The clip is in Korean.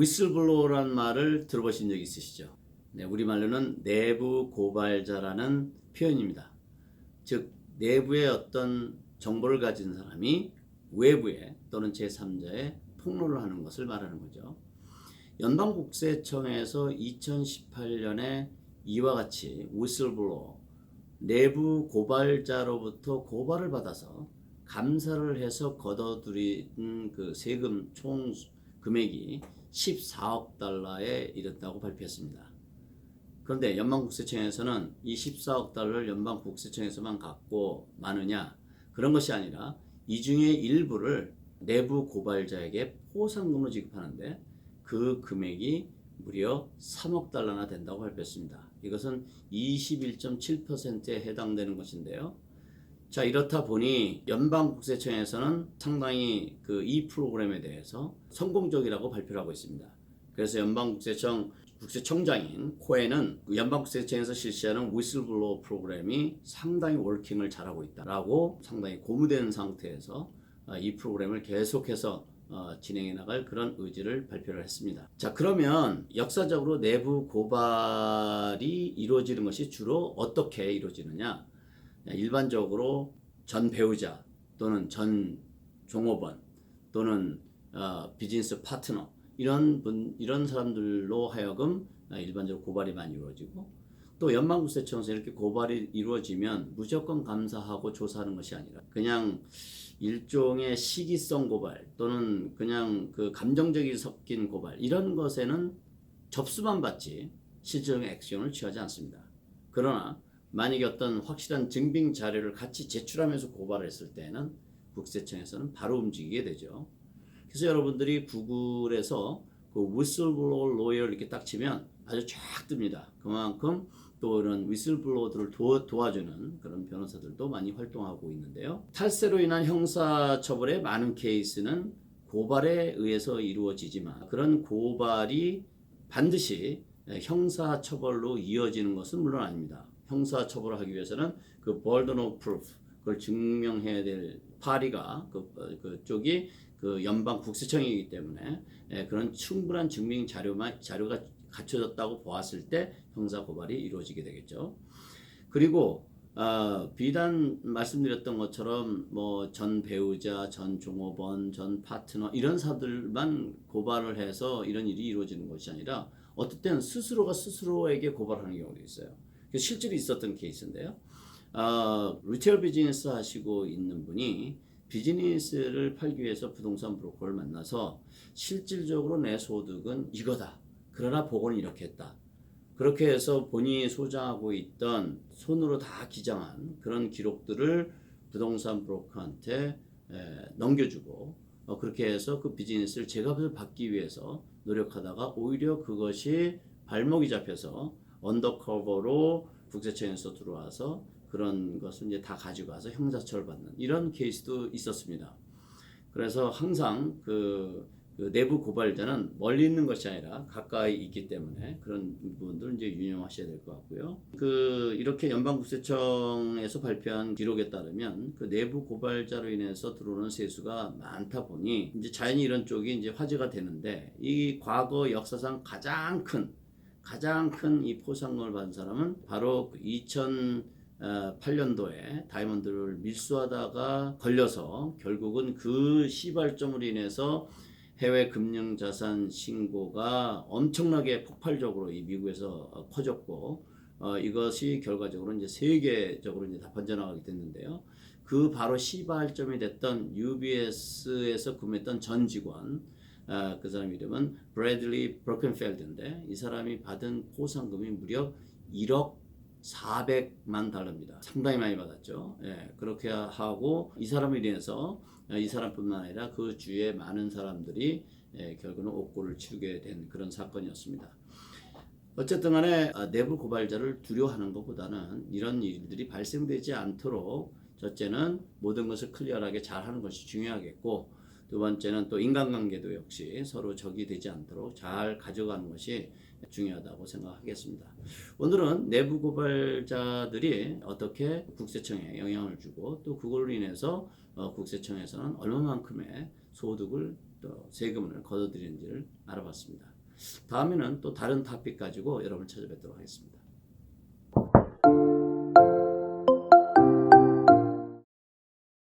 위슬블로우라는 말을 들어보신 적 있으시죠? 네, 우리말로는 내부 고발자라는 표현입니다. 즉 내부에 어떤 정보를 가진 사람이 외부에 또는 제3자에 폭로를 하는 것을 말하는 거죠. 연방국세청에서 2018년에 이와 같이 위슬블로우, 내부 고발자로부터 고발을 받아서 감사를 해서 걷어들인 그 세금 총 금액이 14억 달러에 이르렀다고 발표했습니다. 그런데 연방국세청에서는 이 14억 달러를 연방국세청에서만 갖고 마느냐, 그런 것이 아니라 이 중에 일부를 내부 고발자에게 포상금으로 지급하는데 그 금액이 무려 3억 달러나 된다고 발표했습니다. 이것은 21.7%에 해당되는 것인데요. 자, 이렇다 보니 연방국세청에서는 상당히 이 프로그램에 대해서 성공적이라고 발표를 하고 있습니다. 그래서 국세청장인 코엔은 연방국세청에서 실시하는 위슬블로우 프로그램이 상당히 워킹을 잘하고 있다라고 상당히 고무된 상태에서 이 프로그램을 계속해서 진행해 나갈 그런 의지를 발표를 했습니다. 자, 그러면 역사적으로 내부 고발이 이루어지는 것이 주로 어떻게 이루어지느냐? 일반적으로 전 배우자 또는 전 종업원 또는 비즈니스 파트너 이런 사람들로 하여금 일반적으로 고발이 많이 이루어지고, 또 연방국세청에서 이렇게 고발이 이루어지면 무조건 감사하고 조사하는 것이 아니라 그냥 일종의 시기성 고발 또는 그냥 그 감정적이 섞인 고발, 이런 것에는 접수만 받지 실질적인 액션을 취하지 않습니다. 그러나 만약에 어떤 확실한 증빙 자료를 같이 제출하면서 고발을 했을 때는 국세청에서는 바로 움직이게 되죠. 그래서 여러분들이 구글에서 그 whistleblower lawyer 이렇게 딱 치면 아주 쫙 뜹니다. 그만큼 또 이런 위슬블로우들을 도와주는 그런 변호사들도 많이 활동하고 있는데요. 탈세로 인한 형사처벌의 많은 케이스는 고발에 의해서 이루어지지만 그런 고발이 반드시 형사처벌로 이어지는 것은 물론 아닙니다. 형사처벌을 하기 위해서는 그 burden of proof, 그걸 증명해야 될 파리가 그쪽이 그 연방 국세청이기 때문에 그런 충분한 증명 자료가 갖춰졌다고 보았을 때 형사 고발이 이루어지게 되겠죠. 그리고 비단 말씀드렸던 것처럼 뭐 전 배우자, 전 종업원, 전 파트너 이런 사람들만 고발을 해서 이런 일이 이루어지는 것이 아니라 어떨 때는 스스로가 스스로에게 고발하는 경우도 있어요. 실제로 있었던 케이스인데요. 리테일 비즈니스 하시고 있는 분이 비즈니스를 팔기 위해서 부동산 브로커를 만나서 실질적으로 내 소득은 이거다, 그러나 보고는 이렇게 했다, 그렇게 해서 본인이 소장하고 있던 손으로 다 기장한 그런 기록들을 부동산 브로커한테 넘겨주고 그렇게 해서 그 비즈니스를 제값을 받기 위해서 노력하다가 오히려 그것이 발목이 잡혀서 언더커버로 국세청에서 들어와서 그런 것을 이제 다 가지고 와서 형사처벌 받는 이런 케이스도 있었습니다. 그래서 항상 그 내부 고발자는 멀리 있는 것이 아니라 가까이 있기 때문에 그런 부분들을 이제 유념하셔야 될 것 같고요. 이렇게 연방국세청에서 발표한 기록에 따르면 그 내부 고발자로 인해서 들어오는 세수가 많다 보니 이제 자연히 이런 쪽이 이제 화제가 되는데, 이 과거 역사상 가장 큰 이 포상금을 받은 사람은 바로 2008년도에 다이아몬드를 밀수하다가 걸려서 결국은 그 시발점으로 인해서 해외 금융자산 신고가 엄청나게 폭발적으로 이 미국에서 커졌고, 이것이 결과적으로 이제 세계적으로 이제 다 번져나가게 됐는데요. 그 바로 시발점이 됐던 UBS에서 근무했던 전 직원, 그 사람 이름은 브래들리 브로켄펠드인데 이 사람이 받은 포상금이 무려 1억 400만 달러입니다. 상당히 많이 받았죠. 그렇게 하고 이 사람에 인해서 이 사람뿐만 아니라 그 주위에 많은 사람들이 결국은 옥고를 치르게 된 그런 사건이었습니다. 어쨌든 간에 내부 고발자를 두려워하는 것보다는 이런 일들이 발생되지 않도록 첫째는 모든 것을 클리어하게 잘하는 것이 중요하겠고, 두 번째는 또 인간관계도 역시 서로 적이 되지 않도록 잘 가져가는 것이 중요하다고 생각하겠습니다. 오늘은 내부 고발자들이 어떻게 국세청에 영향을 주고 또 그걸로 인해서 국세청에서는 얼마만큼의 소득을 또 세금을 걷어들이는지를 알아봤습니다. 다음에는 또 다른 토픽 가지고 여러분 찾아뵙도록 하겠습니다.